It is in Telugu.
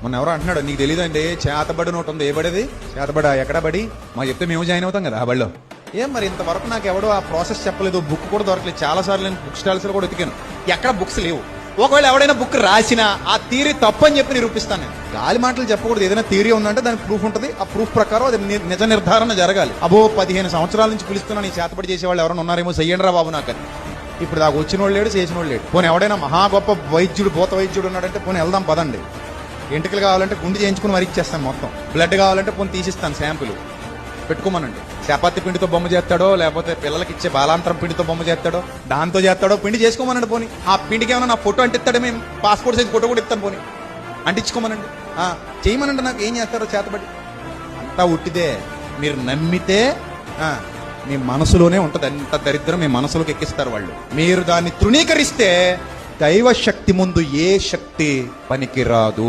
మొన్న ఎవరో అంటున్నాడు, నీకు తెలియదండి చేతబడి నోటు ఉంది, ఏ బడిది చేతబడి ఎక్కడ బడి మా చెప్తే మేము జాయిన్ అవుతాం కదా ఆ బడిలో. ఏం మరి ఇంతవరకు నాకు ఎవడో ఆ ప్రాసెస్ చెప్పలేదు, బుక్ కూడా దొరకలేదు. చాలా సార్లు నేను బుక్ స్టాల్స్ లో కూడా వెతికాను, ఎక్కడ బుక్స్ లేవు. ఒకవేళ ఎవడైనా బుక్ రాసినా ఆ థియరీ తప్పు అని చెప్పి నిరూపిస్తాను నేను. గాలి మాటలు చెప్పకూడదు, ఏదైనా థియరీ ఉందంటే దానికి ప్రూఫ్ ఉంటుంది, ఆ ప్రూఫ్ ప్రకారం అది నిజ నిర్ధారణ జరగాలి. అబో 15 సంవత్సరాల నుంచి పిలుస్తున్నాను, ఈ చేతబడి చేసేవాళ్ళు ఎవరైనా ఉన్నారేమో, చెయ్యండి రా బాబు నాకు. ఇప్పుడు దాకా వచ్చిన వాళ్ళు లేడు, చేసిన వాళ్ళు లేడు. పోనీ ఎవడైనా మహా గొప్ప వైద్యుడు, భూత వైద్యుడు ఉన్నాడంటే పోనీ వెళ్దాం పదండి. ఎంటికలు కావాలంటే గుండె చేయించుకుని మరి ఇచ్చేస్తాను మొత్తం. బ్లడ్ కావాలంటే పోనీ తీసిస్తాను శాంపుల్, పెట్టుకోమనండి. చపాతి పిండితో బొమ్మ చేస్తాడో, లేకపోతే పిల్లలకి ఇచ్చే బాలాంతరం పిండితో బొమ్మ చేస్తాడో, దాంతో చేస్తాడో, పిండి చేసుకోమనండి. పోనీ ఆ పిండికి ఏమైనా నా ఫోటో అంటిస్తాడు, మేము పాస్పోర్ట్ సైజ్ ఫోటో కూడా ఇస్తాను, పోనీ అంటించుకోమనండి. చేయమనండి, నాకు ఏం చేస్తారో చేతబడి. అంతా ఉట్టిదే. మీరు నమ్మితే మీ మనసులోనే ఉంటుంది, అంత దరిద్రం మీ మనసులోకి ఎక్కిస్తారు వాళ్ళు. మీరు దాన్ని తృణీకరిస్తే దైవ శక్తి ముందు ఏ శక్తి పనికిరాదు.